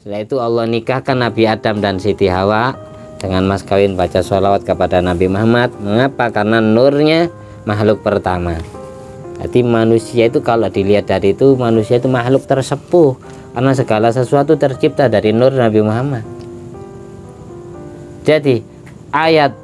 Setelah itu Allah nikahkan Nabi Adam dan Siti Hawa dengan mas kawin baca sholawat kepada Nabi Muhammad. Mengapa? Karena nurnya makhluk pertama. Jadi manusia itu kalau dilihat dari itu, manusia itu makhluk tersepuh karena segala sesuatu tercipta dari nur Nabi Muhammad. Jadi ayat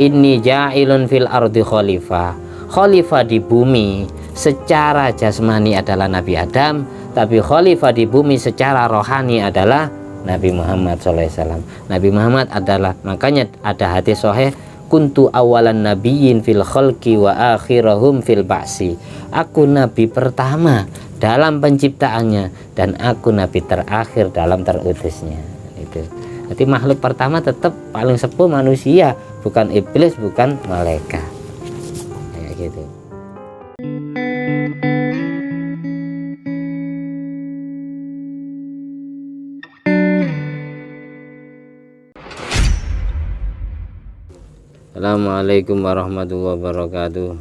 inni ja'ilun fil ardi khalifah, khalifah di bumi secara jasmani adalah Nabi Adam, tapi khalifah di bumi secara rohani adalah Nabi Muhammad SAW. Nabi Muhammad adalah, makanya ada hadis sahih, kuntu awalan nabiyyin fil khalqi wa akhirahum fil ba'si. Aku nabi pertama dalam penciptaannya dan aku nabi terakhir dalam terutusnya. Itu. Jadi makhluk pertama tetap paling sepuh manusia, bukan iblis, bukan malaikat. Kayak gitu. Assalamualaikum warahmatullahi wabarakatuh.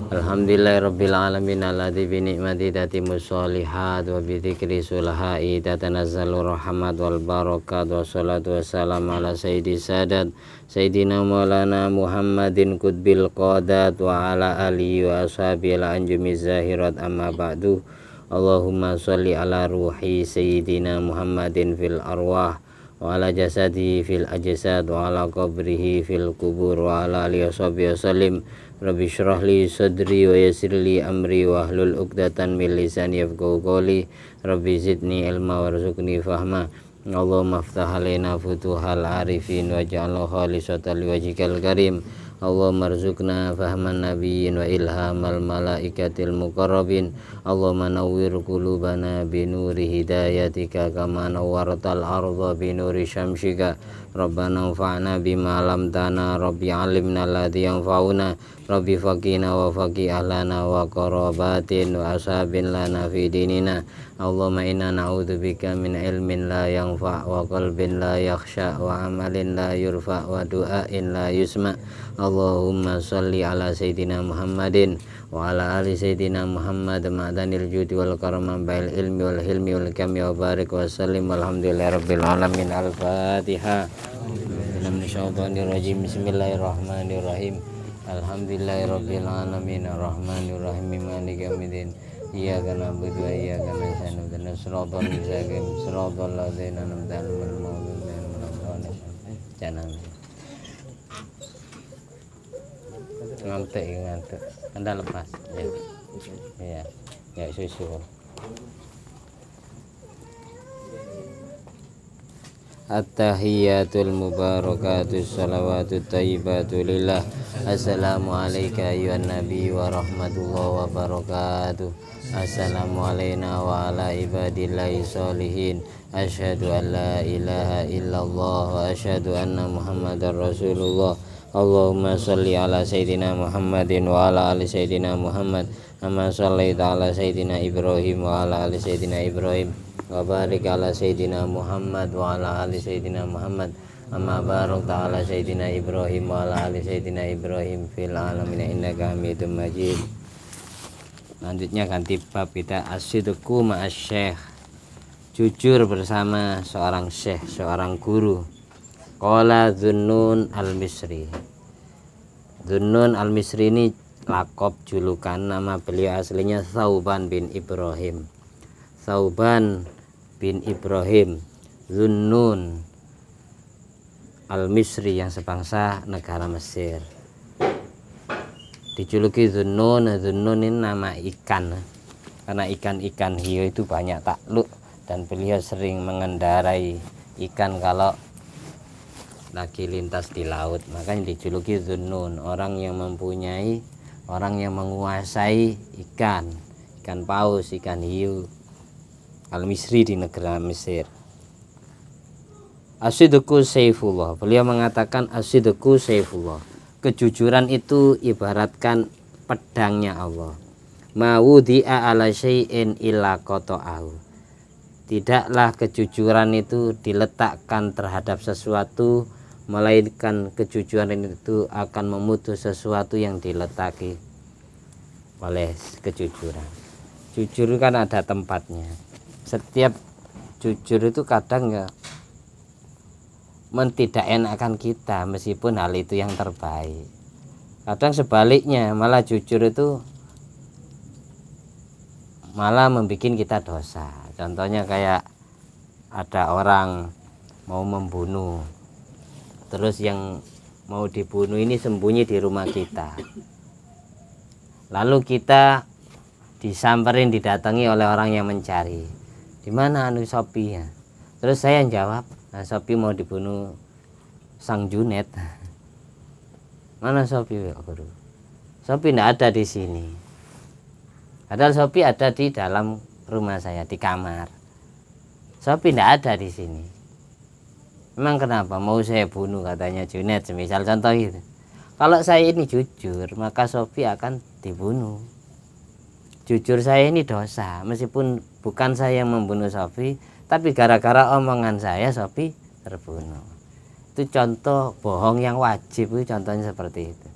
Alhamdulillahirabbil alamin alladzi bi ni'mati tatimmus sholihat wa bi dzikri sulahai tatanazzalu rahmat wal barakat wassalatu wassalamu ala sayyidi sadat sayyidina maulana Muhammadin qutbil qadat wa ala alihi wa ashabihi al anjumiz zahirat amma ba'du. Allahumma sholli ala ruhi sayyidina Muhammadin fil arwah wa ala jasadi fil ajsad wa ala qabrihi fil kubur wa ala alihi washabihi wasallim. Rabbi syrah li sadri wa yassir li amri wa hlul uqdatan min lisani yafqahu qawli. Rabbi zidni ilma warzuqni fahma. Allahumma aftah alaina futuhal arifin waj'alhu khalisatan liwajhikal karim. Allahumma arzuqna fahman nabiyyin wa ilhamal malaikatil muqarrabin. Allahumma nawwir qulubana bi nuri hidayatika kama nawwartal arda bi nuri syamsika. Rabbana anfa'na bima 'allamtana, Rabbi 'allimna alladzi yanfa'una, Rabbi faqina wa faqih ahlana wa qarabatin wa ashabin lana fi dinina. Allahumma inna na'udzubika min ilmin la yanfa' wa qalbin la yakhsha wa amalin la yurfa' wa du'ain la yusma'. Allahumma sholli ala sayyidina Muhammadin wa ala ali sayyidina Muhammad ma'danil judi wal karam bil ilmi wal hilmi wal kami wa barik wa sallim walhamdulillahirabbil alamin. Al-Fatihah. Bismillahirrahmanirrahim. Alhamdulillahirabbil alamin arrahmanir rahim maliki yaumiddin. Iyyaka na'budu wa iyyaka nasta'in ihdinas siratal mustaqim siratal ladzina an'amta 'alaihim ghairil maghdubi 'alaihim waladdallin. Jangan ngantuk. Anda lepas ya. Ya susu. At-tahiyyatul mubarakatus salawatut thayyibatu lillah. Assalamu alayka ayyuhan nabi wa rahmatullahi wa barakatuh. Assalamu alayna wa ala ibadillahi sholihin. Asyhadu an la ilaha illallah wa asyhadu anna muhammadar rasulullah. Allahumma sholli ala sayyidina Muhammadin wa ala ali sayyidina Muhammad kama shallaita ala sayyidina Ibrahim wa ala ali sayyidina Ibrahim wa barik ala sayyidina Muhammad wa ala ali sayyidina Muhammad amma barakta ala sayyidina Ibrahim wa ala ali sayyidina Ibrahim fil alamin innaka Hamidum Majid. Selanjutnya ganti bab kita as-sidqu ma'asy-syekh, jujur bersama seorang syekh, seorang guru. Qala Dhunnun al-Misri. Dhunnun al-Misri ini lakop julukan, nama beliau aslinya Thauban bin Ibrahim. Thauban bin Ibrahim Dhunnun al-Misri yang sebangsa negara Mesir. Dijuluki Dhunnun. Dhunnun ini nama ikan, karena ikan-ikan hiu itu banyak takluk dan beliau sering mengendarai ikan kalau lagi lintas di laut, makanya dijuluki Dhunnun, orang yang mempunyai, orang yang menguasai ikan paus, ikan hiu. Al-Misri di negara Mesir. As-sidqu saifullah, beliau mengatakan as-sidqu saifullah, kejujuran itu ibaratkan pedangnya Allah. Ma wudi'a ala syai'in illa qata'ahu, tidaklah kejujuran itu diletakkan terhadap sesuatu melainkan kejujuran itu akan memutus sesuatu yang diletaki oleh kejujuran. Jujur kan ada tempatnya. Setiap jujur itu kadang ya tidak enakan kita, meskipun hal itu yang terbaik. Kadang sebaliknya, malah jujur itu malah membuat kita dosa. Contohnya kayak ada orang mau membunuh, terus yang mau dibunuh ini sembunyi di rumah kita, lalu kita disamperin, didatangi oleh orang yang mencari, di mana anu Sopi ya. Terus saya yang jawab, nah, Sopi mau dibunuh Sang Junet. Mana Sopi, guru? Sopi tidak ada di sini. Padahal Sopi ada di dalam rumah saya, di kamar. Sopi tidak ada di sini. Memang kenapa mau saya bunuh, katanya Junet, semisal contoh itu. Kalau saya ini jujur, maka Sopi akan dibunuh. Jujur saya ini dosa, meskipun bukan saya yang membunuh Sopi, tapi gara-gara omongan saya Sopi terbunuh. Itu contoh bohong yang wajib, itu contohnya seperti itu.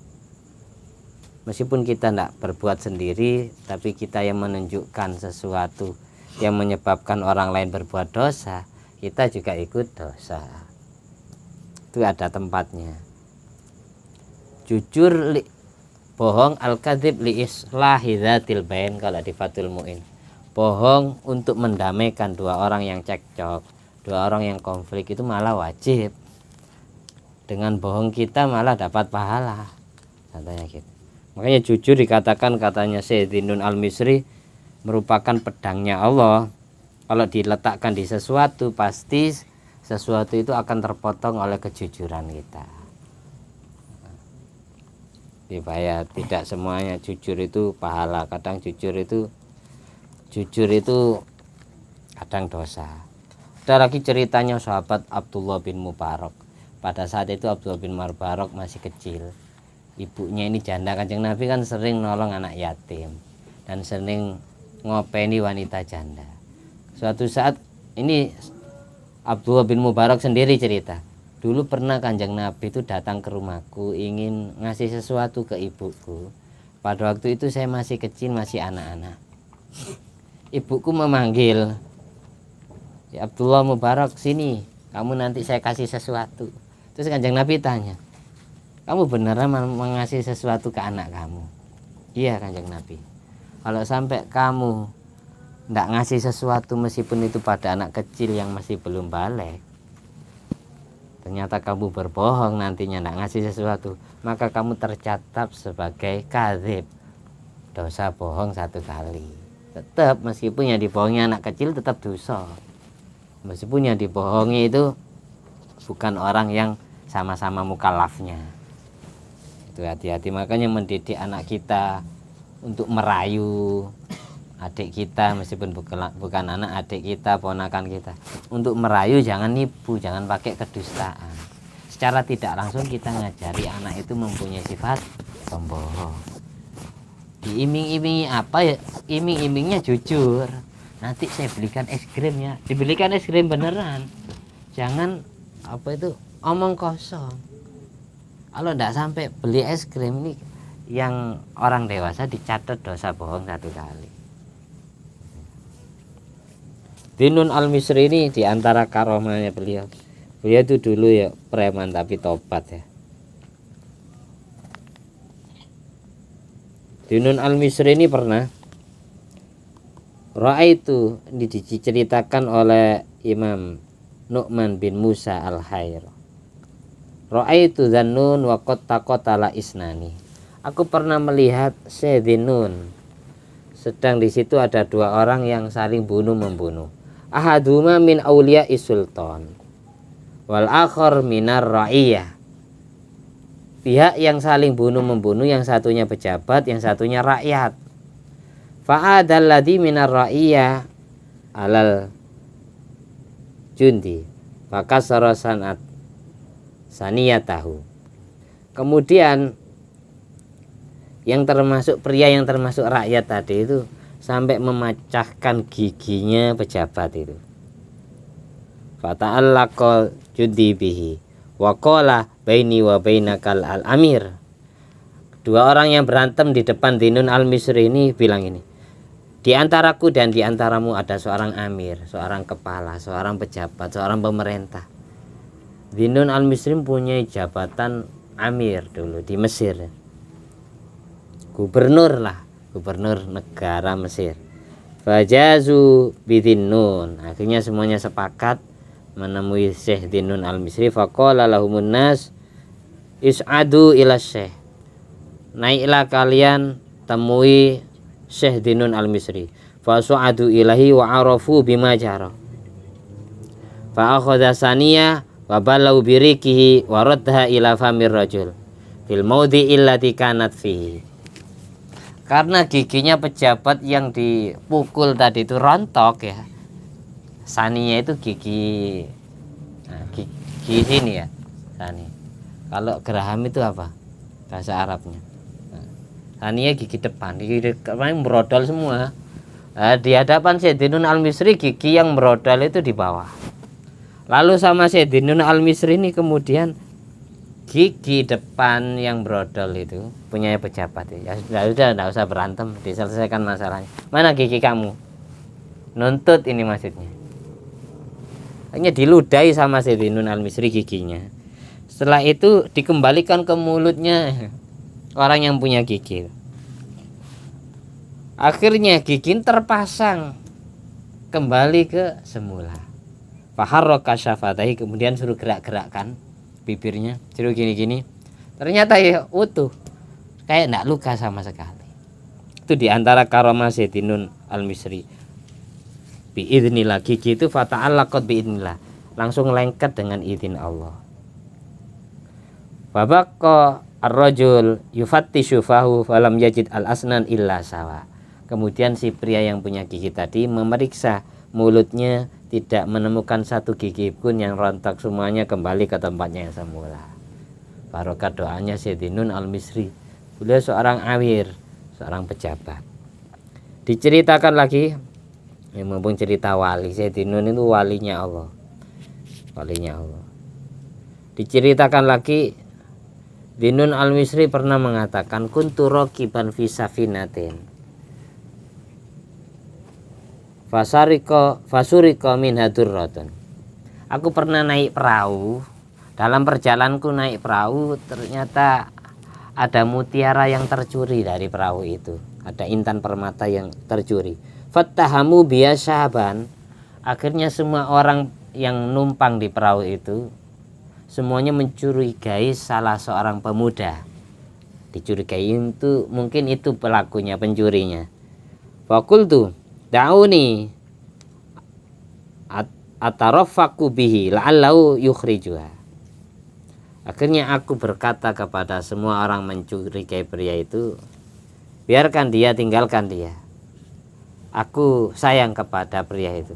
Meskipun kita tidak berbuat sendiri, tapi kita yang menunjukkan sesuatu yang menyebabkan orang lain berbuat dosa, kita juga ikut dosa. Itu ada tempatnya. Jujur bohong al-kadzib li islahi dzatil bain, kalau di Fathul Muin. Bohong untuk mendamaikan dua orang yang cekcok, dua orang yang konflik, itu malah wajib. Dengan bohong kita malah dapat pahala. Contohnya gitu. Makanya jujur dikatakan, katanya Sayyidinun al-Misri, merupakan pedangnya Allah. Kalau diletakkan di sesuatu, pasti sesuatu itu akan terpotong oleh kejujuran kita. Supaya tidak semuanya jujur itu pahala. Kadang jujur itu kadang dosa. Ada lagi ceritanya sahabat Abdullah bin Mubarak. Pada saat itu Abdullah bin Mubarak masih kecil. Ibunya ini janda, Kanjeng Nabi kan sering nolong anak yatim dan sering ngopeni wanita janda. Suatu saat ini Abdullah bin Mubarak sendiri cerita, dulu pernah Kanjeng Nabi itu datang ke rumahku, ingin ngasih sesuatu ke ibuku. Pada waktu itu saya masih kecil, masih anak-anak. Ibuku memanggil, ya Abdullah Mubarak, sini, kamu nanti saya kasih sesuatu. Terus Kanjeng Nabi tanya, kamu beneran mengasih sesuatu ke anak kamu? Iya Kanjeng Nabi. Kalau sampai kamu tidak ngasih sesuatu, meskipun itu pada anak kecil yang masih belum balik, ternyata kamu berbohong nantinya tidak ngasih sesuatu, maka kamu tercatat sebagai kadzib, dosa bohong 1 kali. Tetap meskipun yang dibohongi anak kecil tetap dosa, meskipun yang dibohongi itu bukan orang yang sama-sama mukallafnya. Itu hati-hati. Makanya mendidik anak kita untuk merayu adik kita, meskipun bukan anak, adik kita, ponakan kita, untuk merayu jangan nipu, jangan pakai kedustaan. Secara tidak langsung kita ngajari anak itu mempunyai sifat pembohong. Diiming-imingi apa ya, iming-imingnya jujur, nanti saya belikan es krim ya, dibelikan es krim beneran. Jangan apa itu omong kosong. Kalau tidak sampai beli es krim, ini yang orang dewasa dicatat dosa bohong 1 kali. Dinun al-Misri ini diantara karomahnya beliau itu dulu ya preman tapi tobat ya. Dinun al-Misri ini pernah itu diceritakan oleh Imam Nu'man bin Musa al-Khair. Itu Dzannun wa qatala isnani. Aku pernah melihat Sayyidinun, sedang di situ ada 2 orang yang saling bunuh-membunuh. Ahaduma min auliya'i sultan wal akhar minar ra'iyah. Pihak yang saling bunuh-membunuh, yang satunya pejabat, yang satunya rakyat. Fa'adalladzi minar ra'iyah alal jundi fakasara sanat saniyatahu. Kemudian yang termasuk pria yang termasuk rakyat tadi itu sampai memecahkan giginya pejabat itu. Fata'allaqa judi bihi wa qala baini wa bainakal al-amir. 2 orang yang berantem di depan Dinun al-Misri ini bilang ini, Di antaraku dan di antaramu ada seorang amir, seorang kepala, seorang pejabat, seorang pemerintah. Dinun al-Misri punya jabatan amir dulu di Mesir, gubernur lah, gubernur negara Mesir. Fajazu bidinun, akhirnya semuanya sepakat menemui Syekh Dinun al-Misri. Faqala lahumun nas is'adu ila syekh, naiklah kalian temui Syekh Dinun al-Misri. Fasu'adu ilahi wa arafu bima jara, fa akhadha saniya wa balau birikihi wa raddaha ila famir rajul fil maudi illati kanat fihi. Karena giginya pejabat yang dipukul tadi itu rontok ya. Saninya itu gigi, nah, gigi sini ya, sani. Kalau geraham itu apa bahasa Arabnya? Saninya gigi depan merodol semua. Nah, di hadapan Sayyidinun al-Misri gigi yang merodol itu di bawah. Lalu sama Sayyidinun al-Misri ini kemudian gigi depan yang brodol itu punya pejabat ya sudah tidak usah berantem, diselesaikan masalahnya. Mana gigi kamu? Nuntut ini maksudnya. Hanya diludahi sama Sayyidinun al-Misri giginya. Setelah itu dikembalikan ke mulutnya orang yang punya gigi. Akhirnya gigi terpasang kembali ke semula. Faharraka syafataihi, kemudian suruh gerak-gerakkan bibirnya, suruh gini-gini. Ternyata ya utuh, kayak enggak luka sama sekali. Itu diantara karomah Sayyidinun al-Misri. Biidznillah, gigi itu fata'allaqat biidznillah, langsung lengket dengan izin Allah. Babaqqa ar-rajul yufattishu fahu falam yajid al-asnan illa sawa. Kemudian si pria yang punya gigi tadi memeriksa mulutnya, tidak menemukan satu gigi pun yang rontok, semuanya kembali ke tempatnya yang semula. Barokah doanya Sayyidinun al-Misri. Beliau seorang amir, seorang pejabat. Diceritakan lagi, mumpung cerita wali, Sayyidinun itu walinya Allah. Walinya Allah. Diceritakan lagi, Dinun al-Misri pernah mengatakan, kuntu raqiban fi safinatin fasuriko min hadurratun. Aku pernah naik perahu. Dalam perjalananku naik perahu, ternyata ada mutiara yang tercuri dari perahu itu. Ada intan permata yang tercuri. Fattahamu biyasaban. Akhirnya semua orang yang numpang di perahu itu semuanya mencurigai salah seorang pemuda. Dicurigai itu mungkin itu pelakunya, pencurinya. Fakultu da'uni ataraffaku bihi la'allahu yukhrijuha. Akhirnya aku berkata kepada semua orang mencurigai pria itu, biarkan dia, tinggalkan dia. Aku sayang kepada pria itu.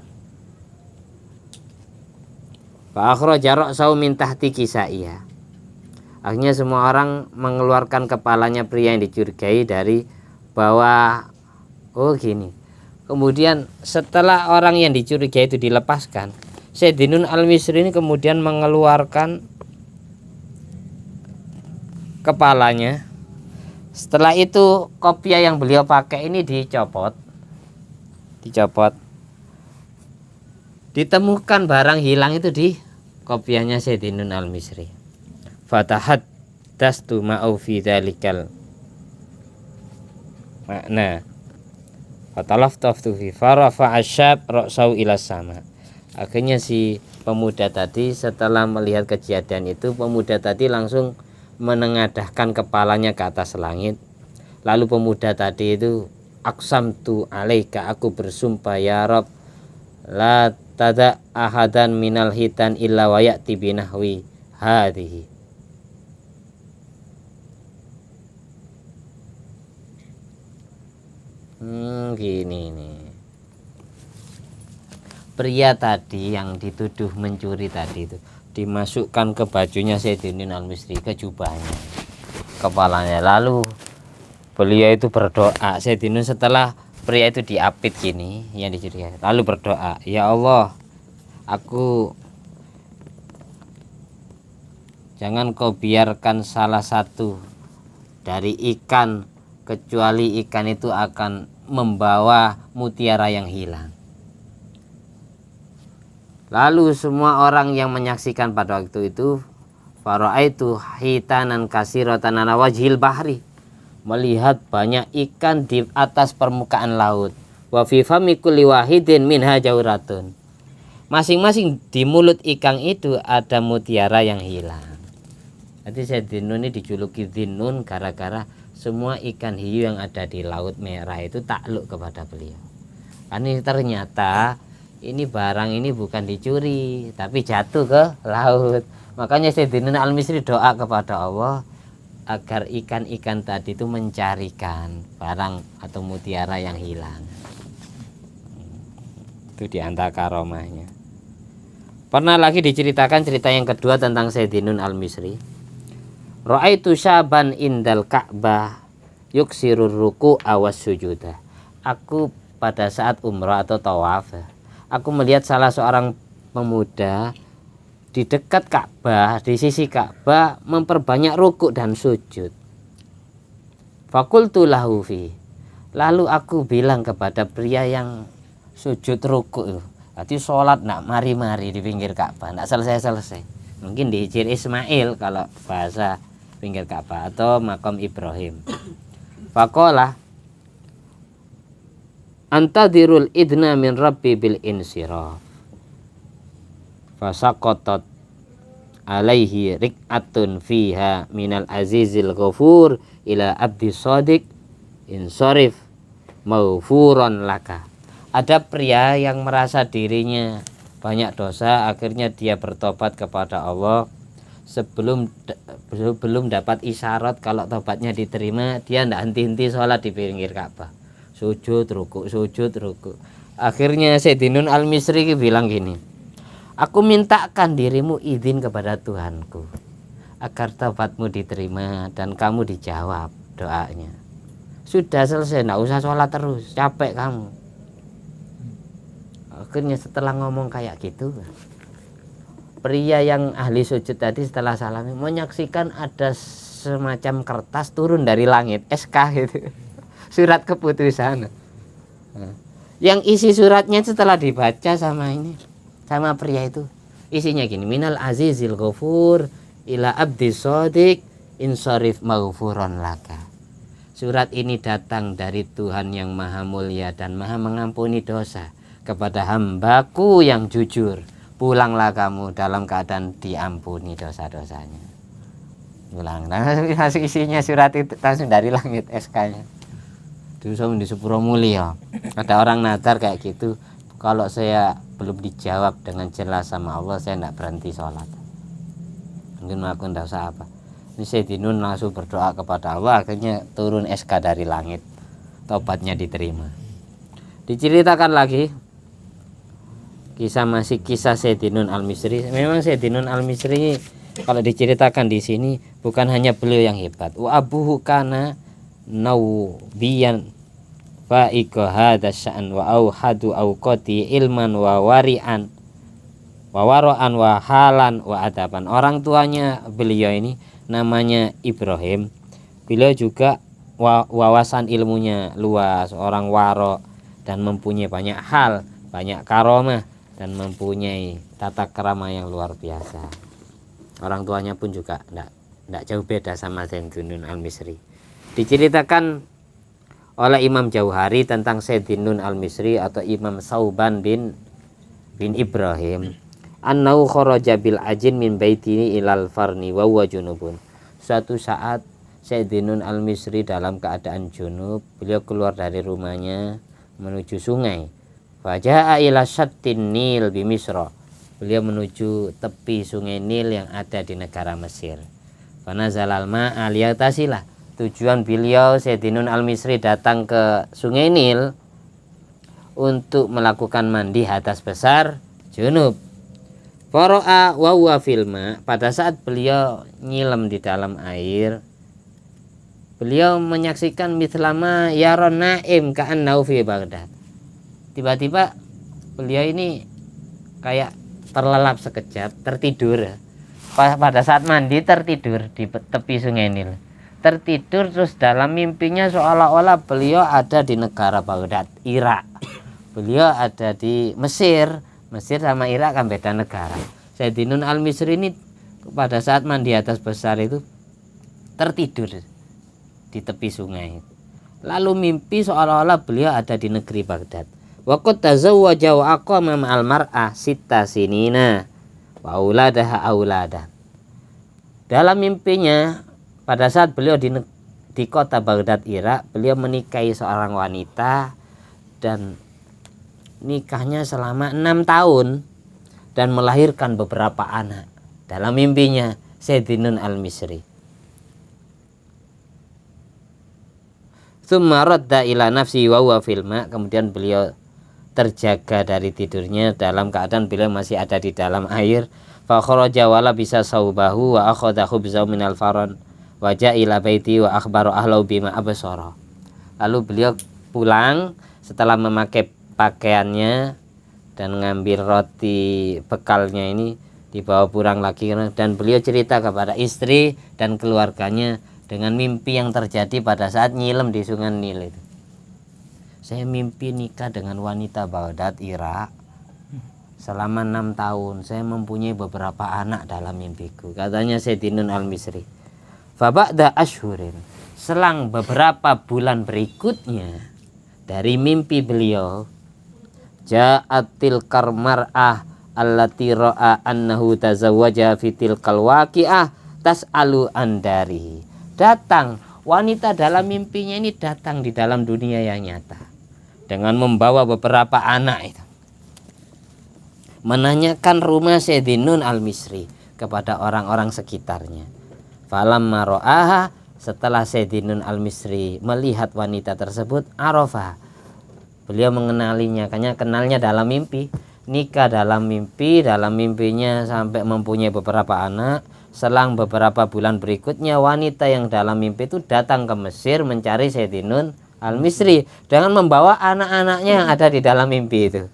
Fa akhraja ra'sahu min tahti kisaiha. Akhirnya semua orang mengeluarkan kepalanya pria yang dicurigai dari bawah. Oh gini. Kemudian setelah orang yang dicurigai itu dilepaskan, Sayyidinun al-Misri ini kemudian mengeluarkan kepalanya. Setelah itu kopiah yang beliau pakai ini dicopot. Ditemukan barang hilang itu di kopiahnya Sayyidinun al-Misri. Fatahat dastu ma'au fi dzalikal makna. Fatalaftaftu fi farafa asyab ra'sau ila sama. Akhirnya si pemuda tadi setelah melihat kejadian itu, pemuda tadi langsung menengadahkan kepalanya ke atas langit. Lalu pemuda tadi itu, aqsamtu alaika, aku bersumpah ya Rabb, la tada ahadan minal hitan illa wa ya'ti binahwi hadhihi. Gini nih, pria tadi yang dituduh mencuri tadi itu dimasukkan ke bajunya Sayyidinun al-Misri, ke jubahnya, kepalanya. Lalu beliau itu berdoa. Sayyidinun setelah pria itu diapit gini yang dicuri, lalu berdoa, ya Allah, aku jangan kau biarkan salah satu dari ikan kecuali ikan itu akan membawa mutiara yang hilang. Lalu semua orang yang menyaksikan pada waktu itu, fara'aitu hitanan kasiratan ala wajhil bahri, melihat banyak ikan di atas permukaan laut. Wa fi fami kulli wahidin minha jawratun. Masing-masing di mulut ikan itu ada mutiara yang hilang. Jadi Sayyidina Nun ini dijuluki Dzinnun gara-gara semua ikan hiu yang ada di Laut Merah itu takluk kepada beliau. Ini ternyata ini barang ini bukan dicuri tapi jatuh ke laut. Makanya Sayyidina Nun Al-Misri doa kepada Allah agar ikan-ikan tadi itu mencarikan barang atau mutiara yang hilang. Itu di antara karomahnya. Pernah lagi diceritakan cerita yang kedua tentang Sayyidina Nun Al-Misri. Ra'aitu syaban indal Ka'bah yuksirur ruku' awas sujudah. Aku pada saat umrah atau tawaf, aku melihat salah seorang pemuda di dekat Ka'bah, di sisi Ka'bah memperbanyak rukuk dan sujud. Fakultu lahu fi. Lalu aku bilang kepada pria yang sujud rukuk, berarti sholat nak mari-mari di pinggir Ka'bah, nak selesai-selesai. Mungkin di Hijir Ismail kalau bahasa pinggir Ka'bah atau makam Ibrahim. Faqala antadirul idna min rabbi bil insiraf. Fasaqatat alaihi rik'atun fiha minal azizil ghafur ila abdi shadiq insarif maghfuran laka. Ada pria yang merasa dirinya banyak dosa, akhirnya dia bertobat kepada Allah. Sebelum dapat isyarat kalau tobatnya diterima, dia tidak henti-henti sholat di pinggir Ka'bah, sujud ruku, sujud ruku. Akhirnya Sayyidina Nun Al-Misri bilang gini, aku mintakan dirimu izin kepada Tuhanku agar tobatmu diterima dan kamu dijawab doanya. Sudah selesai, tidak usah sholat terus, capek kamu. Akhirnya setelah ngomong kayak gitu, pria yang ahli sujud tadi setelah salam menyaksikan ada semacam kertas turun dari langit, SK gitu, surat keputusan. Yang isi suratnya setelah dibaca sama pria itu, isinya gini, minal azizil ghafur ila abdi shadiq insarif maghfuran laka. Surat ini datang dari Tuhan yang maha mulia dan maha mengampuni dosa kepada hambaku yang jujur. Pulanglah kamu dalam keadaan diampuni dosa-dosanya. Pulang. Nah, isinya surat itu langsung dari langit, SK-nya. Dulu di Sepuro Mulia ada orang nadar kayak gitu, kalau saya belum dijawab dengan jelas sama Allah, saya tidak berhenti sholat. Mungkin aku tidak usah apa. Ini Sayyidina Nun langsung berdoa kepada Allah, akhirnya turun SK dari langit, tobatnya diterima. Diceritakan lagi kisah Sayyidina Nun Al-Misri. Memang Sayyidina Nun Al-Misri kalau diceritakan di sini bukan hanya beliau yang hebat. Wa abuhu kana naubiyan fa'iqa hadza sya'an wa auhadu auqati ilman wa wari'an wa wara'an wa halan wa adaban. Orang tuanya beliau ini namanya Ibrahim. Beliau juga wawasan ilmunya luas, orang waro dan mempunyai banyak hal, banyak karomah dan mempunyai tata krama yang luar biasa. Orang tuanya pun juga tidak jauh beda sama Sayyidina Nun Al-Misri. Diceritakan oleh Imam Jauhari tentang Sayyidina Nun Al-Misri atau Imam Sauban bin Ibrahim, annau kharaja bil ajin min baitini ilal farni wa huwa junubun. Suatu saat Sayyidina Nun Al-Misri dalam keadaan junub, beliau keluar dari rumahnya menuju sungai. Faja'a ila syattin Nil bi Misra. Beliau menuju tepi sungai Nil yang ada di negara Mesir. Fanazalal ma'a liyatasilah. Tujuan beliau Sayyidina Nun Al-Misri datang ke sungai Nil untuk melakukan mandi hadas besar junub. Fara'a wa huwa filma. Pada saat beliau nyilam di dalam air, beliau menyaksikan mithlama yaron naim ka'annahu fi Baghdad. Tiba-tiba beliau ini kayak terlelap sekejap, tertidur. Pada saat mandi tertidur di tepi sungai Nil. tertidur, terus dalam mimpinya seolah-olah beliau ada di negara Baghdad, Irak. Beliau ada di Mesir. Mesir sama Irak kan beda negara. Sayyidinun Al-Misri ini pada saat mandi atas besar itu tertidur di tepi sungai. Lalu mimpi seolah-olah beliau ada di negeri Baghdad. Wa qad tazawwaja wa aqama ma'al mar'ah sitta sinina wa auladaha auladan. Dalam mimpinya pada saat beliau di kota Baghdad, Irak, beliau menikahi seorang wanita dan nikahnya selama 6 tahun dan melahirkan beberapa anak. Dalam mimpinya Sayyidinun Al-Misri. Tsumma radda ila nafsi wa huwa fil ma', kemudian beliau terjaga dari tidurnya dalam keadaan beliau masih ada di dalam air. Fa kharaja wala bisa saubahu wa akhadha khubzahu minal faran wa ja'ila baiti wa akhbara ahlau bima absara. Lalu beliau pulang setelah memakai pakaiannya dan ngambil roti bekalnya ini, dibawa pulang lagi dan beliau cerita kepada istri dan keluarganya dengan mimpi yang terjadi pada saat nyilem di Sungai Nil itu. Saya mimpi nikah dengan wanita Baghdad, Irak selama 6 tahun. Saya mempunyai beberapa anak dalam mimpiku, katanya Sayyidinun Al-Misri. Fa ba'da ashhurin, selang beberapa bulan berikutnya dari mimpi beliau, ja'atil karmar'ah allati ra'a annahu tazawwaja fi tilkal waqi'ah tas'alu andari. Datang wanita dalam mimpinya ini, datang di dalam dunia yang nyata dengan membawa beberapa anak itu, menanyakan rumah Sayyidinun Al-Misri kepada orang-orang sekitarnya. Falamma ra'aha, setelah Sayyidinun Al-Misri melihat wanita tersebut, arafa, beliau mengenalinya, karena kenalnya dalam mimpi. Nikah dalam mimpi, dalam mimpinya sampai mempunyai beberapa anak. Selang beberapa bulan berikutnya wanita yang dalam mimpi itu datang ke Mesir mencari Sayyidinun Al-Misri dengan membawa anak-anaknya yang ada di dalam mimpi itu.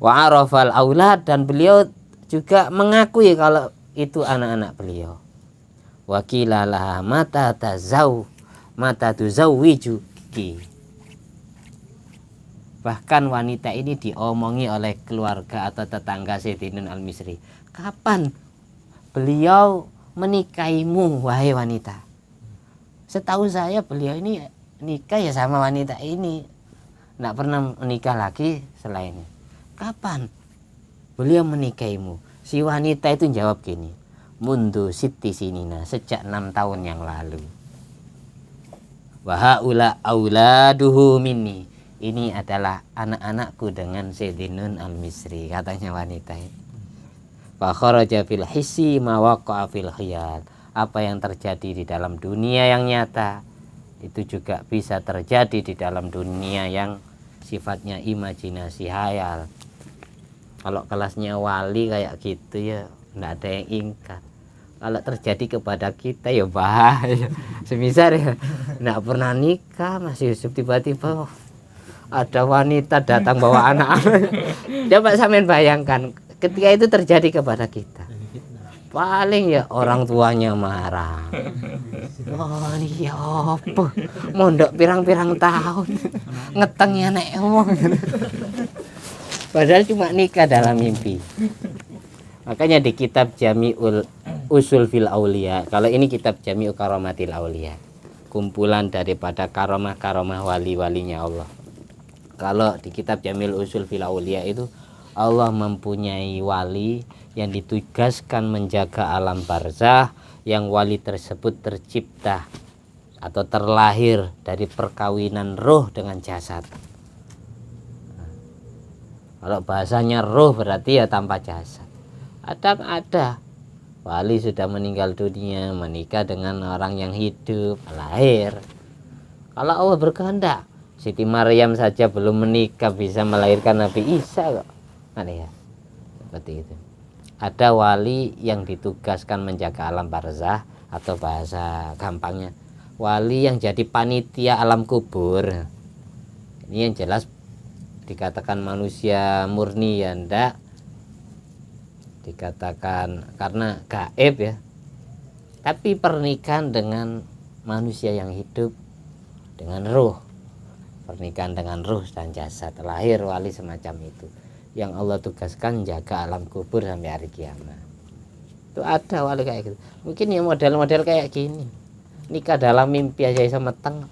Wa arafal aulad, dan beliau juga mengakui kalau itu anak-anak beliau. Wa qila laha mata tuzawwijuki. Bahkan wanita ini diomongi oleh keluarga atau tetangga Sayyidinun Al-Misri, kapan beliau menikahimu wahai wanita? Setahu saya beliau ini nikah ya sama wanita ini, tidak pernah menikah lagi selain. Kapan beliau menikahimu? Si wanita itu jawab gini, mundu siti sinina, sejak 6 tahun yang lalu. Wa haula auladuhu minni, ini adalah anak-anakku dengan Sayyidinun Al-Misri, katanya wanita itu. Fa kharaja fil hissi ma waqa'a fil khiyal, apa yang terjadi di dalam dunia yang nyata itu juga bisa terjadi di dalam dunia yang sifatnya imajinasi, hayal. Kalau kelasnya wali kayak gitu ya enggak ada yang ingkar. Kalau terjadi kepada kita ya bahaya. Semisal ya enggak pernah nikah masih Yusuf, tiba-tiba ada wanita datang bawa anak. Coba sampean bayangkan ketika itu terjadi kepada kita, paling ya orang tuanya marah. Oh iya apa mondok pirang-pirang tahun ngetengnya nek wong. Padahal cuma nikah dalam mimpi. Makanya di kitab Jami'ul Usul fil Aulia, kalau ini kitab Jami'ul Karomatil Aulia, kumpulan daripada karomah-karomah wali-walinya Allah. Kalau di kitab Jami'ul Usul fil Aulia itu, Allah mempunyai wali yang ditugaskan menjaga alam barzah, yang wali tersebut tercipta atau terlahir dari perkawinan roh dengan jasad. Kalau bahasanya roh berarti ya tanpa jasad. Ada wali sudah meninggal dunia menikah dengan orang yang hidup, lahir. Kalau Allah berkehendak, Siti Maryam saja belum menikah bisa melahirkan Nabi Isa kok. Ada ya, seperti itu. Ada wali yang ditugaskan menjaga alam barzah, atau bahasa gampangnya wali yang jadi panitia alam kubur. Ini yang jelas dikatakan manusia murni ya ndak, dikatakan karena gaib ya. Tapi pernikahan dengan manusia yang hidup dengan ruh, pernikahan dengan ruh dan jasad, lahir wali semacam itu yang Allah tugaskan jaga alam kubur sampai hari kiamat. Itu ada wali kayak gitu. Mungkin ya model-model kayak gini, nikah dalam mimpi aja bisa meteng.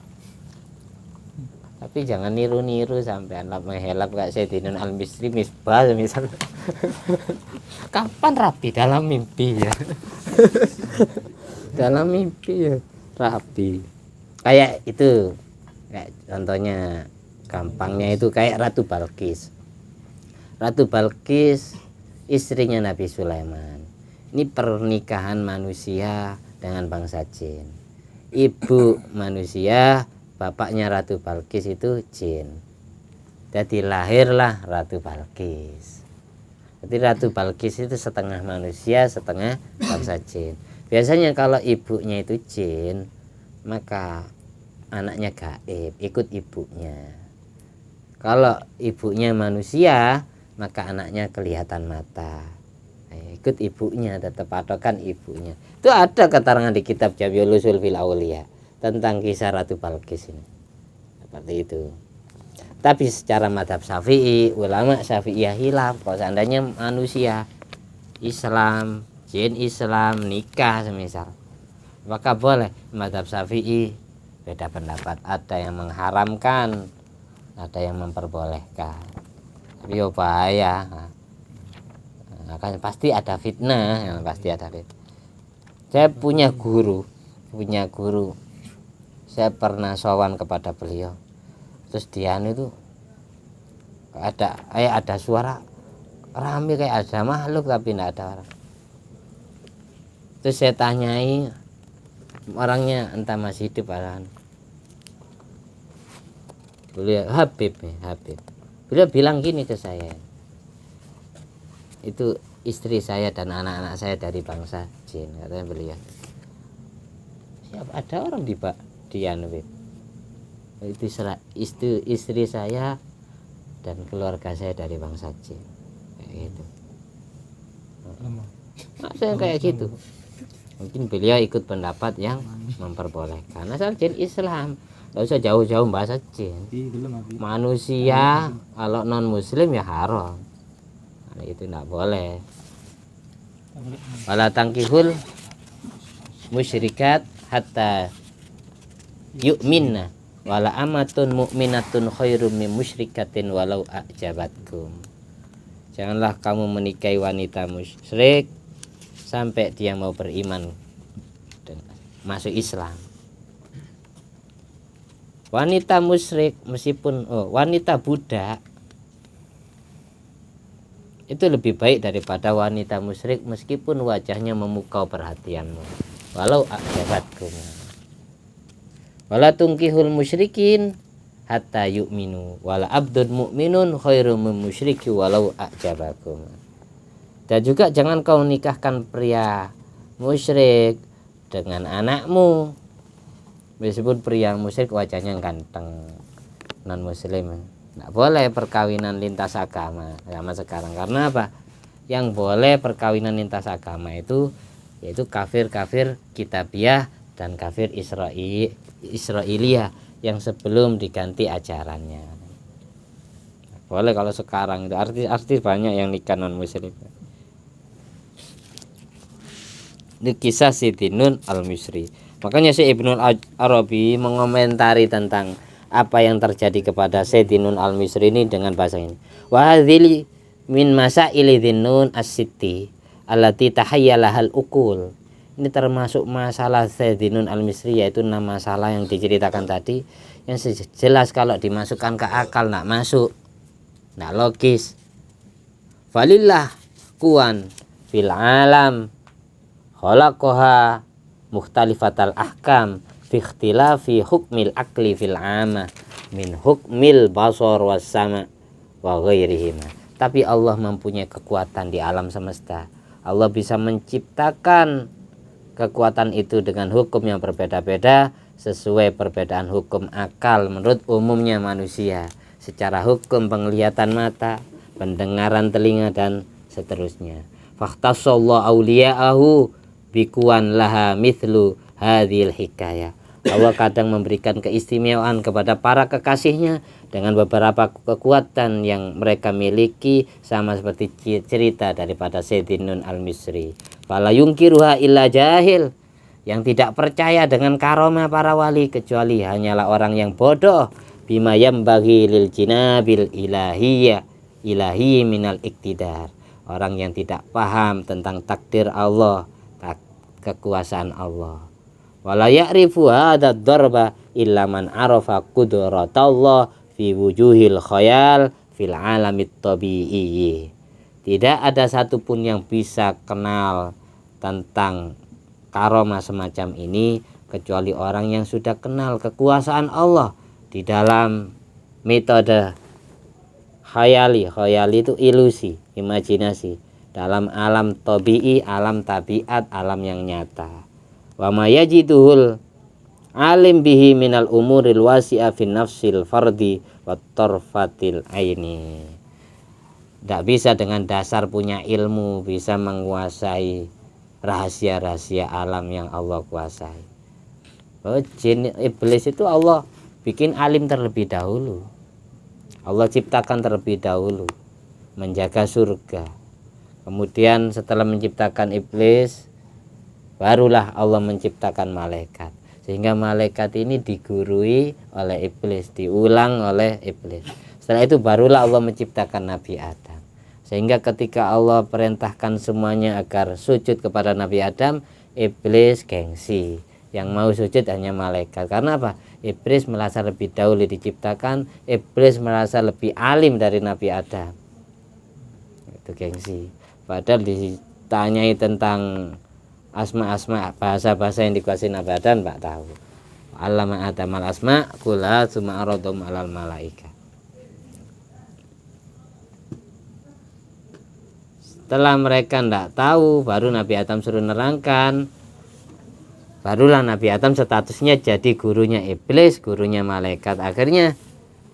Tapi jangan niru-niru sampai anak menghelap kayak Sayyidina Al-Misri Misbah misalnya. Kapan rapi dalam mimpi ya? Dalam mimpi ya rapi. Kayak itu, kayak contohnya gampangnya itu kayak Ratu Balkis. Ratu Balkis istrinya Nabi Sulaiman. Ini pernikahan manusia dengan bangsa jin. Ibu manusia, bapaknya Ratu Balkis itu jin. Jadi lahirlah Ratu Balkis. Jadi Ratu Balkis itu setengah manusia, setengah bangsa jin. Biasanya kalau ibunya itu jin, maka anaknya gaib, ikut ibunya. Kalau ibunya manusia, maka anaknya kelihatan mata, ikut ibunya, tetap patokan ibunya. Itu ada keterangan di kitab Jami'ul Ushul fil Auliya tentang kisah Ratu Balkis ini. Seperti itu. Tapi secara mazhab Syafi'i, ulama Syafi'iyah hilaf kalau seandainya manusia Islam, jin Islam nikah semisal, maka boleh. Mazhab Syafi'i beda pendapat, ada yang mengharamkan, ada yang memperbolehkan. Tapi ya bahaya, kan pasti ada fitnah, yang pasti ada fitnah. Saya punya guru, saya pernah sowan kepada beliau, terus dia itu ada suara rame kayak ada makhluk tapi tidak ada orang. Terus saya tanyai orangnya entah masih hidup atau beliau Habib. Beliau bilang gini ke saya, itu istri saya dan anak-anak saya dari bangsa jin, katanya beliau. Siapa ada orang di Anwib itu istri saya dan keluarga saya dari bangsa jin, kayak gitu. Saya kayak gitu. Mungkin beliau ikut pendapat yang memperbolehkan asal jin Islam, nggak usah jauh-jauh bahasa jin. Manusia kalau non muslim ya haram, nah, itu nggak boleh. Wala tangkihul musyrikat hatta yu'minna wala amatun mu'minatun khairum min musyrikatin walau a'jabatkum. Janganlah kamu menikahi wanita musyrik sampai dia mau beriman dan masuk Islam. Wanita musyrik meskipun wanita budak itu lebih baik daripada wanita musyrik meskipun wajahnya memukau perhatianmu, walau a'jabatkum. Wala tungkihul musyrikin hatta yu'minu wala abdun mu'minun khairum min musyriki walau a'jabakum. Dan juga jangan kau nikahkan pria musyrik dengan anakmu meskipun pria musyrik wajahnya ganteng, non muslim. Nggak boleh perkawinan lintas agama zaman sekarang. Karena apa? Yang boleh perkawinan lintas agama itu yaitu kafir-kafir kitabiah dan kafir Israiliyah yang sebelum diganti ajarannya. Boleh kalau sekarang itu artis banyak yang nikah non muslim. Ini kisah Siti Nun Al-Misri. Makanya si Ibnul Arabi mengomentari tentang apa yang terjadi kepada Sayyidinun Al-Misri ini dengan bahasa ini. Wa hadzili min masaili dzinnun as-sitti allati tahayyalahal uqul. Ini termasuk masalah Sayyidinun Al-Misri, yaitu 6 masalah yang diceritakan tadi yang jelas kalau dimasukkan ke akal enggak masuk, enggak logis. Falillah kuwan fil alam khalaqaha mukhtalifatal ahkam fi ikhtilafi hukmil akli fil amah min hukmil basar was sama wa ghairihima. Tapi Allah mempunyai kekuatan di alam semesta. Allah bisa menciptakan kekuatan itu dengan hukum yang berbeda-beda sesuai perbedaan hukum akal menurut umumnya manusia, secara hukum penglihatan mata, pendengaran telinga dan seterusnya. Fakhtasallahu awliya'ahu bikuan laha mithlu hadhil hikayah. Allah kadang memberikan keistimewaan kepada para kekasihnya dengan beberapa kekuatan yang mereka miliki, sama seperti cerita daripada Sayyidin Al-Misri. Fala yungkiruha illa jahil, yang tidak percaya dengan karomah para wali kecuali hanyalah orang yang bodoh. Bima yambaghi lil jinabil ilahiyya ilahi minal iktidar, orang yang tidak paham tentang takdir Allah, kekuasaan Allah. Wala ya'rifu hadha darba illa man arafa qudratallah fi wujuhil khayal fil alamit tabi'i. Tidak ada satupun yang bisa kenal tentang karomah semacam ini kecuali orang yang sudah kenal kekuasaan Allah di dalam metode khayali. Khayali itu ilusi, imajinasi, dalam alam tabi'i, alam tabiat, alam yang nyata. Wa ma yajiduhul alim bihi minal umuril wasi'a fin nafsil fardi wa tarfatil aini. Tidak bisa dengan dasar punya ilmu bisa menguasai rahasia-rahasia alam yang Allah kuasai. Jin iblis itu Allah bikin alim terlebih dahulu. Allah ciptakan terlebih dahulu, menjaga surga. Kemudian setelah menciptakan iblis, barulah Allah menciptakan malaikat. Sehingga malaikat ini digurui oleh iblis, diulang oleh iblis. Setelah itu barulah Allah menciptakan Nabi Adam. Sehingga ketika Allah perintahkan semuanya agar sujud kepada Nabi Adam, iblis gengsi. Yang mau sujud hanya malaikat. Karena apa? Iblis merasa lebih dahulu diciptakan, iblis merasa lebih alim dari Nabi Adam. Itu gengsi. Padahal ditanyai tentang asma-asma, bahasa-bahasa yang dikuasai Nabi Adam Pak tahu. Allama Adam al-asma kula summa aradhum alal malaika. Setelah mereka tidak tahu, baru Nabi Adam suruh nerangkan. Barulah Nabi Adam statusnya jadi gurunya iblis, gurunya malaikat. Akhirnya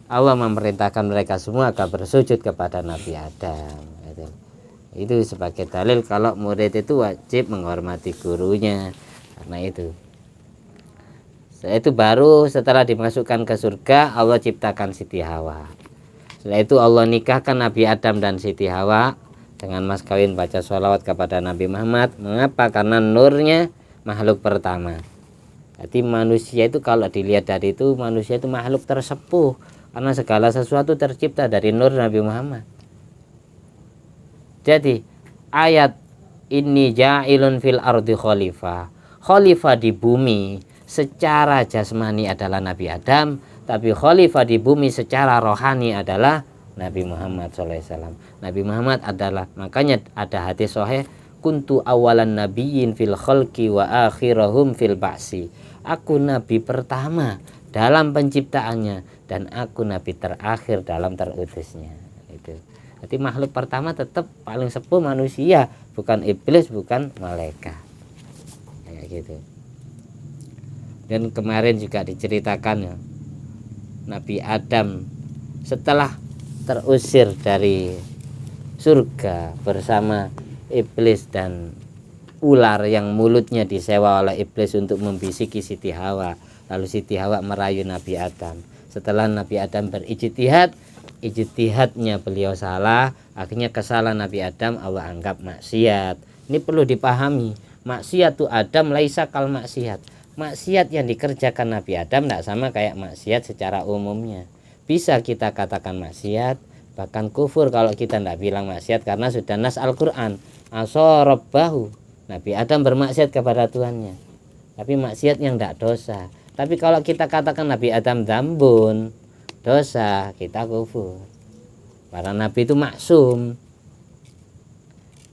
Allah memerintahkan mereka semua agar bersujud kepada Nabi Adam. Itu sebagai dalil kalau murid itu wajib menghormati gurunya. Karena itu. Setelah itu baru setelah dimasukkan ke surga, Allah ciptakan Siti Hawa. Setelah itu Allah nikahkan Nabi Adam dan Siti Hawa dengan mas kawin baca sholawat kepada Nabi Muhammad. Mengapa? Karena nurnya makhluk pertama. Jadi manusia itu kalau dilihat dari itu, manusia itu makhluk tersepuh karena segala sesuatu tercipta dari nur Nabi Muhammad. Jadi ayat ini ja'ilun fil ardi khalifah. Khalifah di bumi secara jasmani adalah Nabi Adam, tapi khalifah di bumi secara rohani adalah Nabi Muhammad SAW. Nabi Muhammad adalah, makanya ada hadis sahih, kuntu awalan nabiyyin fil khalqi wa akhirahum fil ba'si. Aku nabi pertama dalam penciptaannya dan aku nabi terakhir dalam terutusnya. Itu. Jadi makhluk pertama tetap paling sepuh manusia, bukan iblis, bukan malaikat. Kayak gitu. Dan kemarin juga diceritakan ya, Nabi Adam setelah terusir dari surga bersama iblis dan ular yang mulutnya disewa oleh iblis untuk membisiki Siti Hawa. Lalu Siti Hawa merayu Nabi Adam. Setelah Nabi Adam berijtihad, ijtihadnya beliau salah, akhirnya kesalahan Nabi Adam Allah anggap maksiat. Ini perlu dipahami. Maksiat itu Adam laisa kal maksiat. Maksiat yang dikerjakan Nabi Adam tidak sama kayak maksiat secara umumnya. Bisa kita katakan maksiat, bahkan kufur kalau kita tidak bilang maksiat karena sudah nas Al-Quran. Asorobbahu, Nabi Adam bermaksiat kepada Tuhannya, tapi maksiat yang tidak dosa. Tapi kalau kita katakan Nabi Adam dzambun, dosa, kita kufur. Para nabi itu maksum.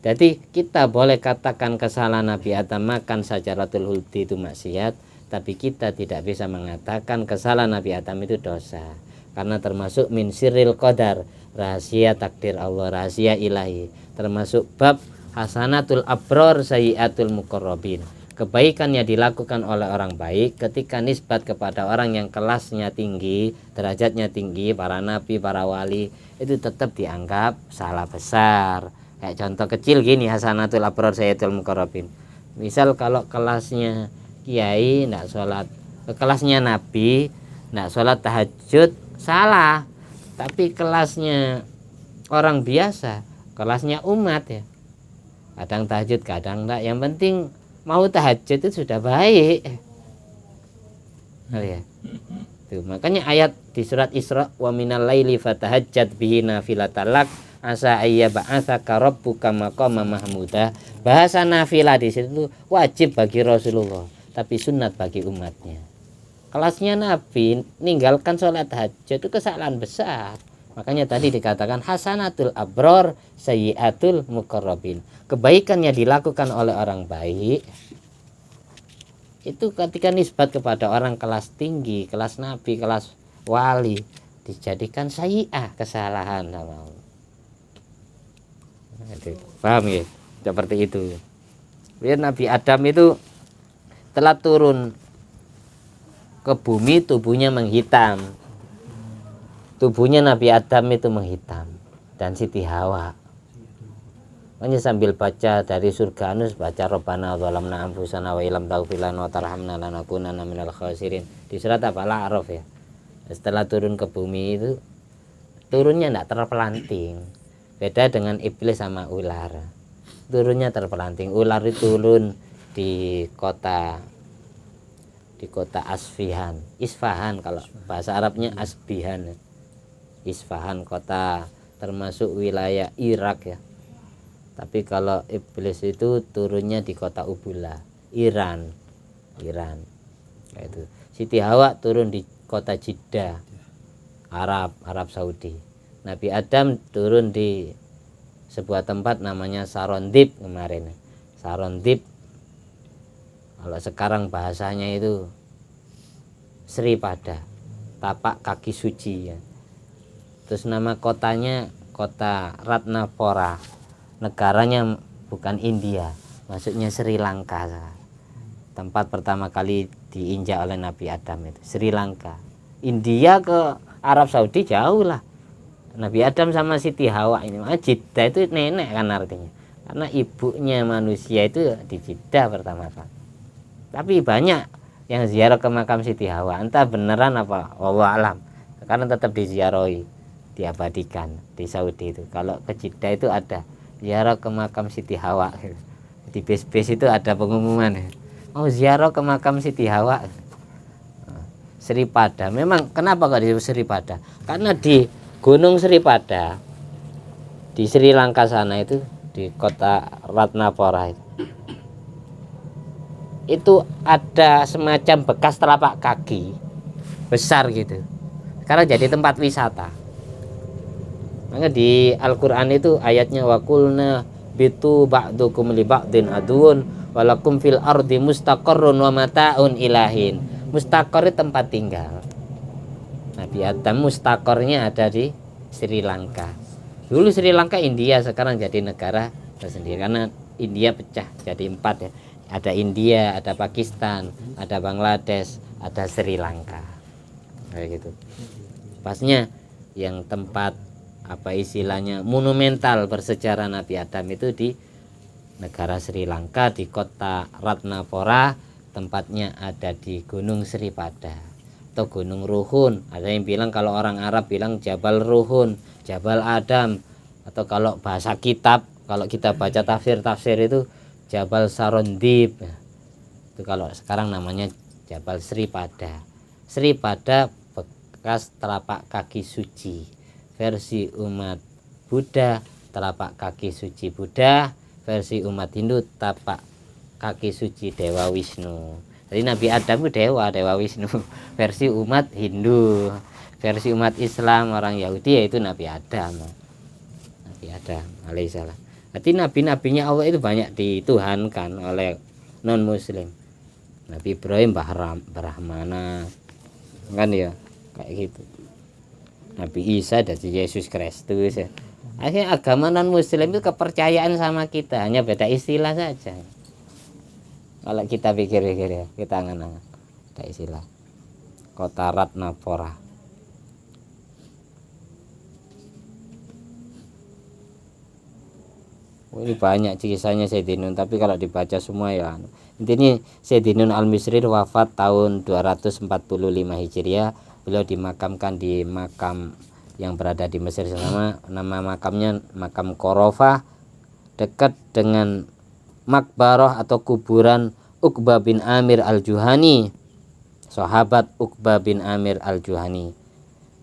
Jadi kita boleh katakan kesalahan Nabi Adam makan syajaratul khuldi itu maksiat, tapi kita tidak bisa mengatakan kesalahan Nabi Adam itu dosa, karena termasuk min sirril qadar, rahasia takdir Allah, rahasia ilahi, termasuk bab hasanatul abror sayyiatul muqarrabin. Kebaikan yang dilakukan oleh orang baik ketika nisbat kepada orang yang kelasnya tinggi, derajatnya tinggi, para nabi, para wali, itu tetap dianggap salah besar. Kayak contoh kecil gini, hasanatul abror sayyiatul muqarrabin. Misal kalau kelasnya kiai tidak sholat Kelasnya Nabi nggak sholat tahajud salah, tapi kelasnya orang biasa, kelasnya umat ya, kadang tahajud kadang enggak, yang penting mau tahajud itu sudah baik. Oh ya. Tuh, makanya ayat di surat Isra, wa minal laili fatahajjat bihi nafilatan lak asa ayyab'atsaka rabbuka maqama mahmuda. Bahasa nafilah di situ wajib bagi Rasulullah, tapi sunat bagi umatnya. Kelasnya Nabi ninggalkan sholat tahajud itu kesalahan besar. Makanya tadi dikatakan hasanatul abror sayyiatul muqarrabin. Kebaikan yang dilakukan oleh orang baik itu ketika nisbat kepada orang kelas tinggi, kelas Nabi, kelas wali, dijadikan sayyi'ah, kesalahan sama Allah. Paham ya? Seperti itu. Lihat Nabi Adam itu telah turun ke bumi, tubuhnya menghitam. Tubuhnya Nabi Adam itu menghitam, dan Siti Hawa. Makanya sambil baca dari surga Anus, baca Rabbana zalamna anfusana wa illam taghfir lana wa tarhamna lanakunanna minal khasirin. Di surat apa? Al-A'raf ya. Setelah turun ke bumi itu turunnya tidak terpelanting. Beda dengan iblis sama ular. Turunnya terpelanting. Ular itu turun di kota Asfihan, Isfahan kalau bahasa Arabnya Asbihan. Isfahan kota termasuk wilayah Irak ya. Tapi kalau iblis itu turunnya di kota Ubula, Iran. Itu. Siti Hawa turun di kota Jeddah, Arab Saudi. Nabi Adam turun di sebuah tempat namanya Sarondib kemarin. Sarondib kalau sekarang bahasanya itu Sri Pada, tapak kaki suci ya. Terus nama kotanya kota Ratnapora. Negaranya bukan India, maksudnya Sri Lanka. Tempat pertama kali diinjak oleh Nabi Adam itu Sri Lanka. India ke Arab Saudi jauh lah. Nabi Adam sama Siti Hawa ini, Jeddah itu nenek kan artinya, karena ibunya manusia itu di Jeddah pertama kali. Tapi banyak yang ziarah ke makam Siti Hawa, entah beneran apa wallahu alam, karena tetap diziarahi, diabadikan di Saudi itu. Kalau ke Jeddah itu ada ziarah ke makam Siti Hawa, di bis-bis itu ada pengumuman, mau ziarah ke makam Siti Hawa. Sri Pada, memang kenapa kok disebut Sri Pada? Karena di Gunung Sri Pada di Sri Lanka sana itu, di kota Ratnapora itu ada semacam bekas telapak kaki besar gitu. Sekarang jadi tempat wisata. Maka di Al-Quran itu ayatnya waqulna bitu ba'dukum li ba'din aduun walakum fil ardi mustaqarrun wa mata'un ilahin. Mustaqor itu tempat tinggal. Nabi Adam mustaqornya ada di Sri Lanka. Dulu Sri Lanka India, sekarang jadi negara tersendiri karena India pecah jadi 4 ya. Ada India, ada Pakistan, ada Bangladesh, ada Sri Lanka. Kayak gitu. Pasnya yang tempat apa istilahnya monumental bersejarah Nabi Adam itu di negara Sri Lanka, di kota Ratnapora. Tempatnya ada di Gunung Sri Pada atau Gunung Ruhun. Ada yang bilang, kalau orang Arab bilang Jabal Ruhun, Jabal Adam, atau kalau bahasa kitab, kalau kita baca tafsir itu Jabal Sarondib. Itu kalau sekarang namanya Jabal Sri Pada. Sri Pada bekas telapak kaki suci. Versi umat Buddha telapak kaki suci Buddha, versi umat Hindu tapak kaki suci Dewa Wisnu. Jadi Nabi Adam itu Dewa Wisnu. Versi umat Hindu, versi umat Islam orang Yahudi yaitu Nabi Adam. Nabi Adam alaihissalam. Jadi nabi-nabinya Allah itu banyak dituhankan oleh non muslim. Nabi Ibrahim Brahmana kan ya, kayak gitu. Nabi Isa dan Yesus Kristus ya. Akhirnya agama non muslim itu kepercayaan sama kita, hanya beda istilah saja. Kalau kita pikir-pikir ya, kita angan-angan ada istilah kota Ratnapora. Ini banyak kisahnya Sayyidinun, tapi kalau dibaca semua ya intinya Sayyidinun Al-Misri wafat tahun 245 Hijriah. Beliau dimakamkan di makam yang berada di Mesir sama, nama makamnya makam Korofah, dekat dengan makbarah atau kuburan Uqbah bin Amir Al-Juhani, sahabat Uqbah bin Amir Al-Juhani.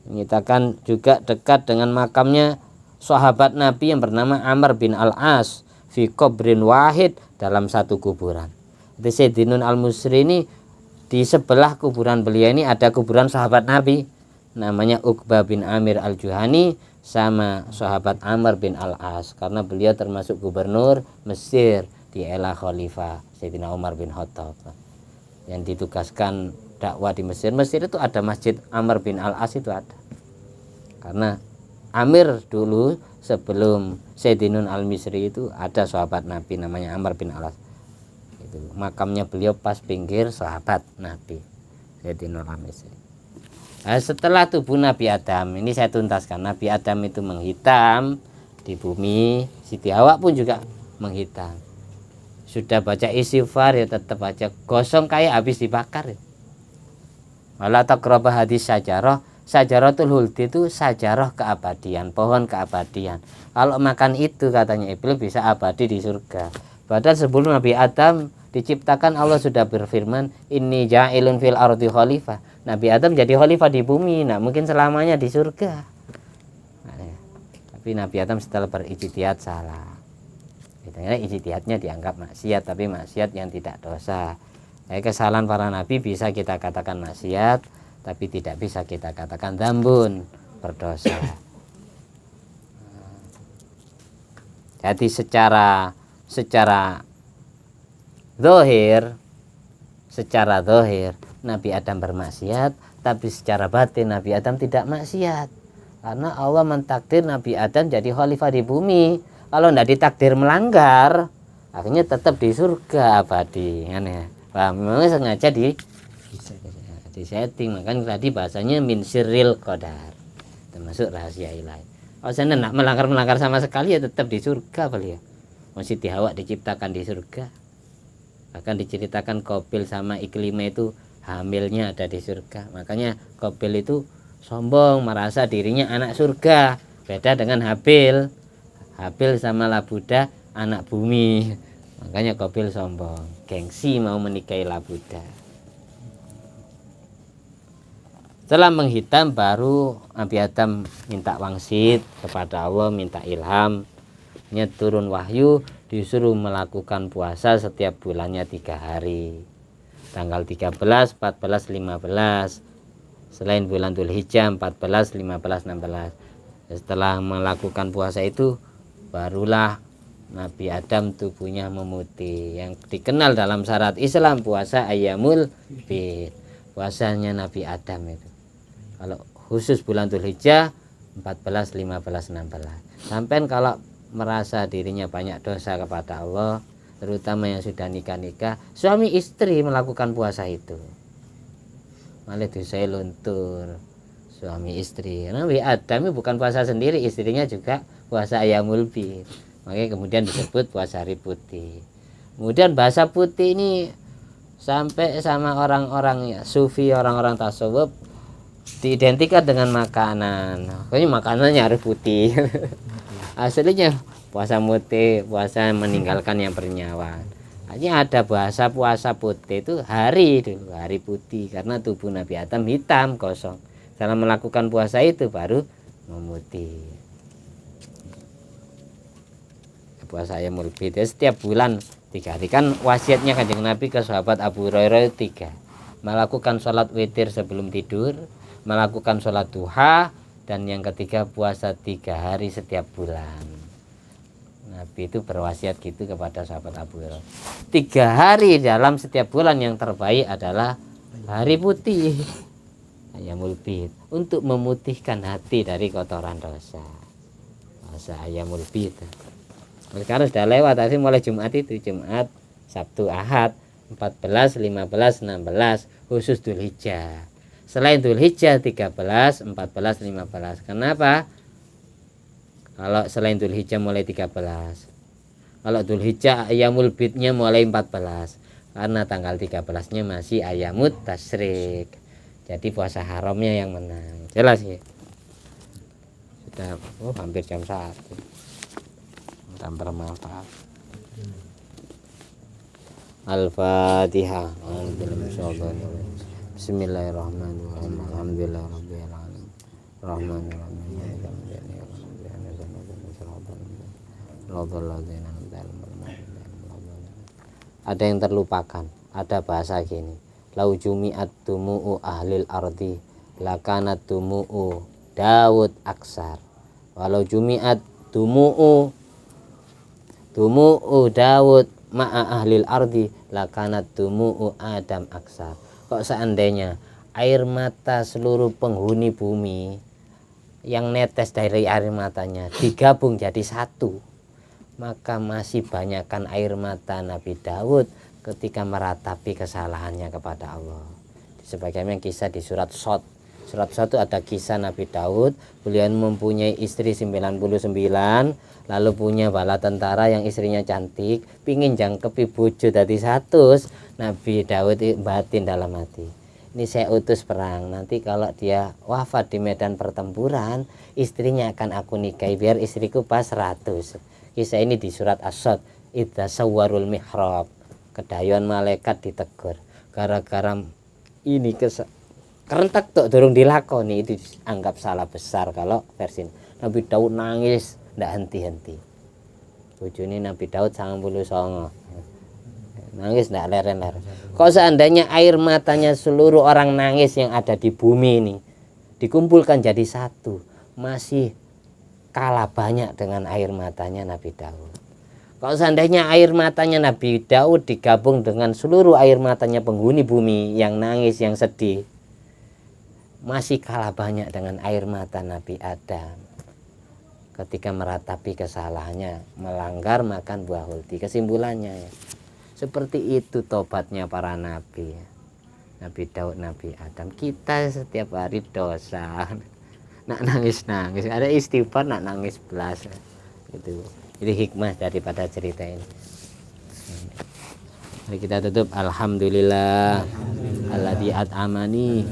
Menyatakan juga dekat dengan makamnya sahabat Nabi yang bernama Amr bin Al-As fi qabrin wahid, dalam satu kuburan. Jadi Sayyidinun Al-Misri ini di sebelah kuburan beliau ini ada kuburan sahabat Nabi namanya Uqbah bin Amir Al-Juhani sama sahabat Amr bin Al-As, karena beliau termasuk gubernur Mesir di era Khalifah Sayyidina Umar bin Khattab yang ditugaskan dakwah di Mesir. Mesir itu ada masjid Amr bin Al-As, itu ada karena Amir dulu sebelum Sayyidinun Al-Misri itu ada sahabat Nabi namanya Amr bin Al-As. Itu makamnya beliau pas pinggir sahabat Nabi Sayyidinun Al-Misri. Nah, setelah tubuh Nabi Adam ini saya tuntaskan, Nabi Adam itu menghitam di bumi, Siti Hawa pun juga menghitam. Sudah baca istighfar ya tetap aja gosong kayak habis dibakar ya. Wala taqraba hadis sajarah. Sajaratul huldi itu sajarah keabadian, pohon keabadian. Kalau makan itu katanya Iblis bisa abadi di surga. Padahal sebelum Nabi Adam diciptakan Allah sudah berfirman, inni ja'ilun fil ardi khalifah. Nabi Adam jadi khalifah di bumi, nah mungkin selamanya di surga. Nah, ya. Tapi Nabi Adam setelah berijtihad salah. Ijtihadnya dianggap maksiat, tapi maksiat yang tidak dosa. Kesalahan para nabi bisa kita katakan maksiat, tapi tidak bisa kita katakan dzambun, berdosa. Jadi secara zahir Nabi Adam bermaksiat, tapi secara batin Nabi Adam tidak maksiat. Karena Allah mentakdir Nabi Adam jadi khalifah di bumi. Kalau tidak ditakdir melanggar, akhirnya tetap di surga abadi. Aneh. Wah, memang sengaja di setting, makanya tadi bahasanya min sirril qadar, termasuk rahasia ilahi. Kalau saya tidak melanggar sama sekali ya tetap di surga beliau. Siti Hawa diciptakan di surga. Bahkan diceritakan Qabil sama Iklimah itu hamilnya ada di surga. Makanya Qabil itu sombong, merasa dirinya anak surga. Beda dengan Habil. Habil sama Labuda anak bumi. Makanya Qabil sombong, gengsi mau menikahi Labuda. Setelah menghitam baru Nabi Adam minta wangsit kepada Allah, minta ilham. Turun wahyu, disuruh melakukan puasa setiap bulannya 3 hari. Tanggal 13, 14, 15. Selain bulan Dzulhijjah 14, 15, 16. Setelah melakukan puasa itu barulah Nabi Adam tubuhnya memutih. Yang dikenal dalam syarat Islam puasa Ayyamul Bid. Puasanya Nabi Adam itu. Kalau khusus bulan Dzulhijjah 14, 15, 16. Sampai kalau merasa dirinya banyak dosa kepada Allah, terutama yang sudah nikah, suami istri melakukan puasa itu malah dosanya luntur. Suami istri, Nabi Adam itu bukan puasa sendiri, istrinya juga puasa Ayyamul Bid. Makanya kemudian disebut puasa hari putih. Kemudian bahasa putih ini sampai sama orang-orang ya, sufi, orang-orang tasawuf diidentikan dengan makanan. Pokoknya makanannya harus putih. Aslinya puasa putih, puasa meninggalkan yang bernyawa. Hanya ada bahasa puasa putih itu hari dulu, hari putih, karena tubuh Nabi Adam hitam kosong. Setelah melakukan puasa itu baru memutih. Puasa Ayyamul Bid setiap bulan 3 hari. Kan wasiatnya Kanjeng Nabi ke sahabat Abu Hurairah 3. Melakukan sholat witir sebelum tidur, melakukan sholat duha, dan yang ketiga puasa 3 hari setiap bulan. Nabi itu berwasiat gitu kepada sahabat Abu Hurairah. 3 hari dalam setiap bulan yang terbaik adalah hari putih Ayyamul Bid, untuk memutihkan hati dari kotoran dosa. Puasa Ayyamul Bid. Sekarang sudah lewat, tadi mulai Jumat itu, Jumat, Sabtu, Ahad, 14, 15, 16, khusus Dzulhijjah. Selain Dzulhijjah 13, 14, 15. Kenapa? Kalau selain Dzulhijjah mulai 13. Kalau Dzulhijjah ayamul bidnya mulai 14, karena tanggal 13-nya masih ayamut tasyrik. Jadi puasa haramnya yang menang. Jelas ya? Sudah hampir jam 1. Tanpa bermanfaat. Al-Fatihah. Bismillahirrahmanirrahim. Alhamdulillahirabbil alamin. Rahmanirrahim. Ada yang terlupakan, ada bahasa gini, lau jumi'at tumu'u ahlil ardi lakanat tumu'u Daud aksar, walau jumi'at tumu'u Daud ma'a ahlil ardi lakanat tumu'u Adam aksar. Kok seandainya air mata seluruh penghuni bumi yang netes dari air matanya digabung jadi satu, maka masih banyakkan air mata Nabi Daud ketika meratapi kesalahannya kepada Allah. Sebagaimana kisah di surat Shad. Surat Shad itu ada kisah Nabi Daud, beliau mempunyai istri 99, lalu punya bala tentara yang istrinya cantik, pingin jangkepi bojo dadi 100. Nabi Daud batin dalam hati, ini saya utus perang, nanti kalau dia wafat di medan pertempuran, istrinya akan aku nikahi biar istriku pas 100. Kisah ini di surat As-Shad. Idza sawwarul mihrab, kedayuan malaikat ditegur gara-gara ini kerentak tok durung dilakoni, itu anggap salah besar. Kalau versi Nabi Daud nangis ndak henti-henti. Bojone Nabi Daud 99. Nangis ndak leren-leren. Kok seandainya air matanya seluruh orang nangis yang ada di bumi ini dikumpulkan jadi satu, masih kalah banyak dengan air matanya Nabi Daud. Kalau seandainya air matanya Nabi Daud digabung dengan seluruh air matanya penghuni bumi yang nangis, yang sedih, masih kalah banyak dengan air mata Nabi Adam ketika meratapi kesalahannya, melanggar makan buah huldi. Kesimpulannya ya, seperti itu tobatnya para nabi, Nabi Daud, Nabi Adam. Kita setiap hari dosa, nak nangis, ada istighfar nak nangis belas gitu. Jadi hikmah daripada cerita ini. Mari kita tutup. Alhamdulillah alladzi at'amani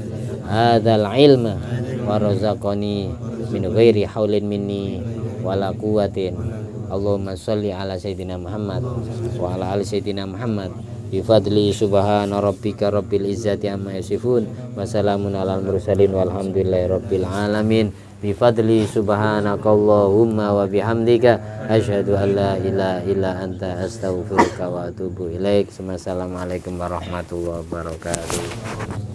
hadzal ilma wa razaqani min ghairi haulin minni wala quwwatin. Allahumma sholli ala sayyidina Muhammad wa ala ali sayyidina Muhammad bi fadli subhana rabbika rabbil izzati amma yasifun wa salamun alal mursalin walhamdulillahi rabbil alamin. Bi fadli subhanakallahumma wa bihamdika asyhadu an la ilaha illa anta astaghfiruka wa atubu ilaik. Wassalamualaikum warahmatullahi wabarakatuh.